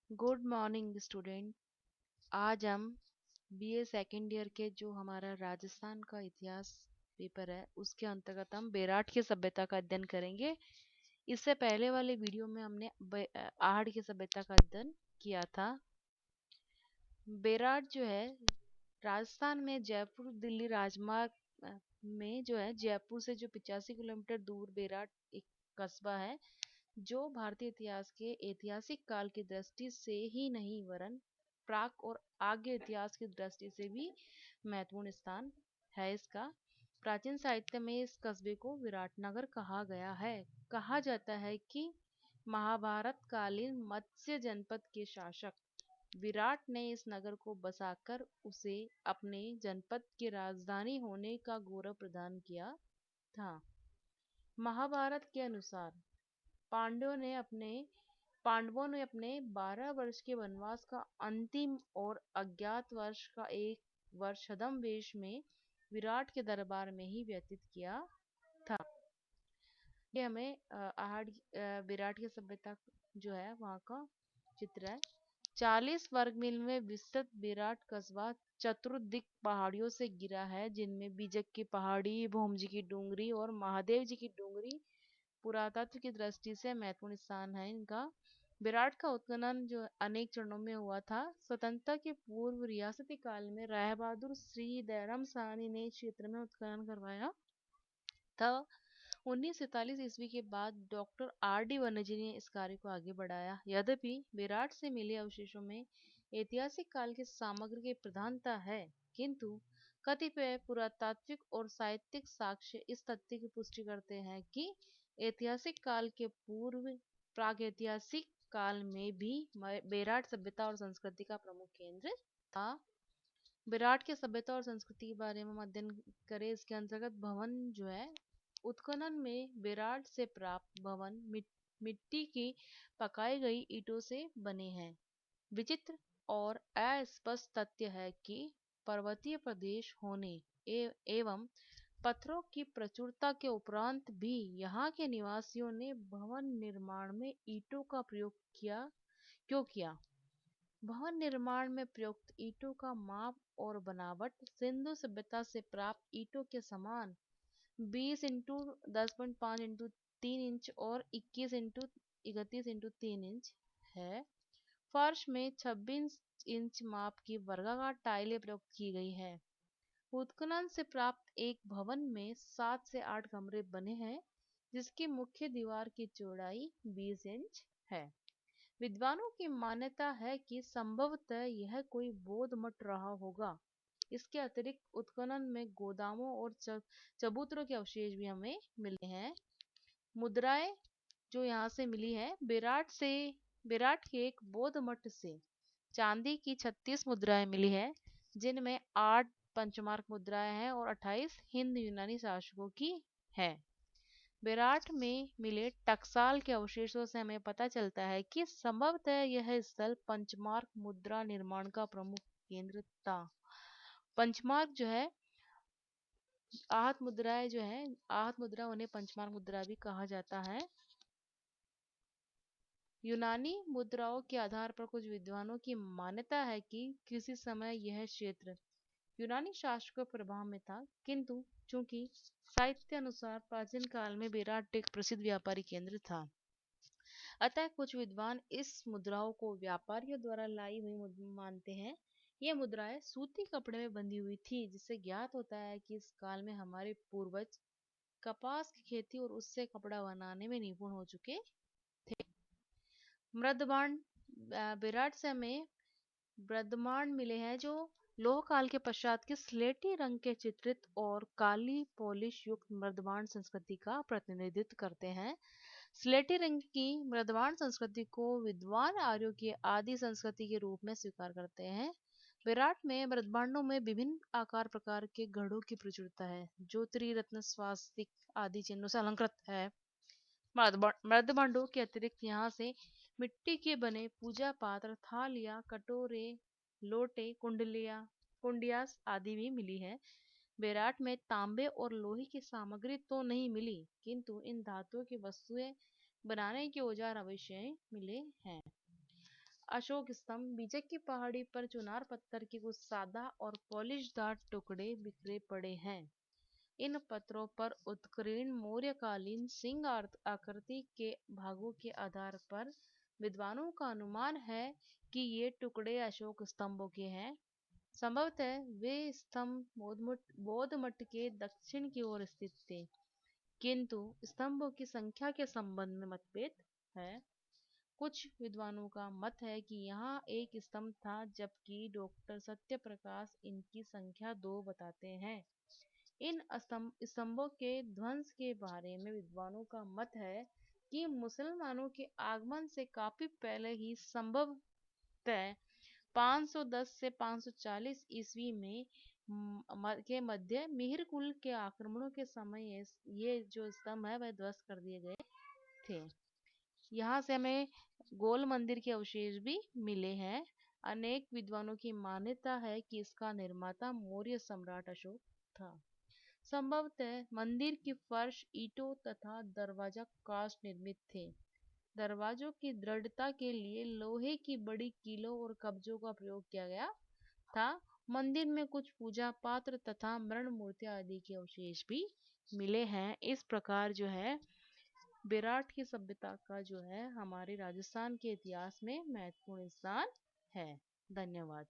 Good morning student. आज हम BA second year के जो हमारा राजस्थान का इतिहास पेपर है उसके अंतर्गत हम बेराट की सभ्यता का अध्ययन करेंगे। इससे पहले वाले वीडियो में हमने आहड़ की सभ्यता का अध्ययन किया था। बेराट जो है राजस्थान में जयपुर दिल्ली राजमार्ग में जो है जयपुर से जो 85 किलोमीटर दूर बेराट एक कस्बा है जो भारतीय इतिहास के ऐतिहासिक काल की दृष्टि से ही नहीं वरन प्राक और आगे इतिहास की दृष्टि से भी महत्वपूर्ण स्थान है इसका। प्राचीन साहित्य में इस कस्बे को विराटनगर कहा गया है। कहा जाता है कि महाभारत कालीन मत्स्य जनपद के शासक विराट ने इस नगर को बसाकर उसे अपने जनपद की राजधानी होने का गौरव प्रदान किया था। महाभारत के अनुसार पांडवों ने अपने 12 वर्ष के वनवास का अंतिम और अज्ञात वर्ष का एक वर्ष छद्म में विराट के दरबार में ही व्यतीत किया था। ये हमें विराट की सभ्यता जो है वहाँ का चित्र है। 40 वर्ग मील में विस्तृत विराट कस्बा चतुर्दिक पहाड़ियों से घिरा है जिनमें बीजक की पहाड़ी, भौमजी की डूंगरी और महादेव जी की डूंगरी पुरातत्व की दृष्टि से महत्वपूर्ण स्थान है इनका। विराट का उत्खनन जो अनेक चरणों में हुआ था। स्वतंत्रता के पूर्व रियासती काल में राय बहादुर श्री दयाराम साहनी ने क्षेत्र में उत्खनन करवाया था। 1947 ईस्वी के बाद डॉक्टर आर डी बनर्जी ने इस कार्य को आगे बढ़ाया। यद्यपि विराट से मिले अवशेषों में ऐतिहासिक काल की सामग्री की प्रधानता है, किंतु कतिपय पुरातात्विक और साहित्यिक साक्ष्य इस तथ्य की पुष्टि करते हैं कि ऐतिहासिक काल के पूर्व प्रागैतिहासिक काल में भी बेराट सभ्यता और संस्कृति का प्रमुख केंद्र था। विराट की सभ्यता और संस्कृति के बारे में हम अध्ययन करें। इसके अंतर्गत भवन जो है उत्खनन में विराट से प्राप्त भवन मिट्टी की पकाई गई ईंटों से बने हैं। विचित्र और अस्पष्ट तथ्य है कि पर्वतीय प्रदेश होने एवं पत्थरों की प्रचुरता के उपरांत भी यहाँ के निवासियों ने भवन निर्माण में ईंटों का प्रयोग क्यों किया। भवन निर्माण में प्रयुक्त ईंटों का माप और बनावट सिंधु सभ्यता से प्राप्त ईंटों के समान 20 × 10.5 × 3 इंच और 21 × 31 × 3 इंच है। फर्श में 26 इंच माप की वर्गाकार टाइलें प्रयुक्त की गई है। उत्खनन से प्राप्त एक भवन में 7 से 8 कमरे बने हैं जिसकी मुख्य दीवार की चौड़ाई 20 इंच है। विद्वानों की मान्यता है कि संभवतः यह कोई बौद्ध मठ रहा होगा। इसके अतिरिक्त उत्खनन में गोदामों और चबूतरों के अवशेष भी हमें मिले हैं। मुद्राएं जो यहाँ से मिली है विराट के एक बौद्ध मठ से चांदी की 36 मुद्राएं मिली है जिनमें 8 पंचमार्क मुद्राएं हैं और 28 हिंद यूनानी शासकों की है। विराट में मिले टकसाल के अवशेषों से हमें पता चलता है कि संभवतः यह स्थल पंचमार्क मुद्रा निर्माण का प्रमुख केंद्र था। पंचमार्क जो है आहत मुद्रा उन्हें पंचमार्क मुद्रा भी कहा जाता है। यूनानी मुद्राओं के आधार पर कुछ विद्वानों की मान्यता है कि किसी समय यह क्षेत्र यूनानी शासकों के प्रभाव में था, किंतु चूंकि साहित्य अनुसार प्राचीन काल में बेराट एक प्रसिद्ध व्यापारी केंद्र था, अतः कुछ विद्वान इस मुद्राओं को व्यापारियों द्वारा लाई हुई मानते हैं। ये मुद्राएं सूती कपड़े में बंधी हुई थी, जिससे ज्ञात होता है कि इस काल में हमारे पूर्वज कपास की खेती और उससे कपड़ा बनाने में निपुण हो चुके थे। मृदबाण विराट से हमें मृदबाण मिले हैं जो लोह काल के पश्चात के स्लेटी रंग के चित्रित और काली पॉलिश युक्त मृदबाण संस्कृति का प्रतिनिधित्व करते हैं। स्लेटी रंग की मृदबाण संस्कृति को विद्वान आर्यों की आदि संस्कृति के रूप में स्वीकार करते हैं। विराट में मृदबांडों में विभिन्न आकार प्रकार के गढ़ों की प्रचुरता है जो त्रिरत्न स्वास्तिक आदि चिन्हों से अलंकृत है। मृदबांडों के अतिरिक्त यहाँ से मिट्टी के बने पूजा पात्र, थालियां, कटोरे, लोटे, कुंडियास आदि भी मिली है। बेराट में तांबे और लोहे की सामग्री तो नहीं मिली, किंतु इन धातुओं की वस्तुएं बनाने के औजार अवश्य मिले हैं। अशोक स्तंभ विजय की पहाड़ी पर चुनार पत्थर के कुछ सादा और पॉलिशदार टुकड़े बिखरे पड़े हैं। इन पत्थरों पर उत्कीर्ण मौर्यकालीन सिंह आकृति के भागों के आधार पर विद्वानों का अनुमान है कि ये टुकड़े अशोक स्तंभों के हैं। संभवतः वे स्तंभ बौद्ध मठ के दक्षिण की ओर स्थित थे, किंतु स्तंभों की संख्या के संबंध में मतभेद है। कुछ विद्वानों का मत है कि यहाँ एक स्तंभ था, जबकि डॉक्टर सत्य प्रकाश इनकी संख्या 2 बताते हैं। इन स्तंभों के ध्वंस के बारे में विद्वानों का मत है कि मुसलमानों के आगमन से काफी पहले ही, संभवतः 510 से 540 ईस्वी में के मध्य मिहिर कुल के आक्रमणों के समय ये जो स्तंभ है वह ध्वस्त कर दिए गए थे। यहाँ से हमें गोल मंदिर के अवशेष भी मिले हैं। अनेक विद्वानों की मान्यता है कि इसका निर्माता मौर्य सम्राट अशोक था। संभवतः मंदिर की फर्श ईंटों तथा दरवाजा काष्ठ निर्मित थे। दरवाजों की दृढ़ता के लिए लोहे की बड़ी कीलों और कब्जों का प्रयोग किया गया था। मंदिर में कुछ पूजा पात्र तथा मृण मूर्तियां आदि के अवशेष भी मिले हैं। इस प्रकार जो है विराट की सभ्यता का जो है हमारे राजस्थान के इतिहास में महत्वपूर्ण स्थान है। धन्यवाद।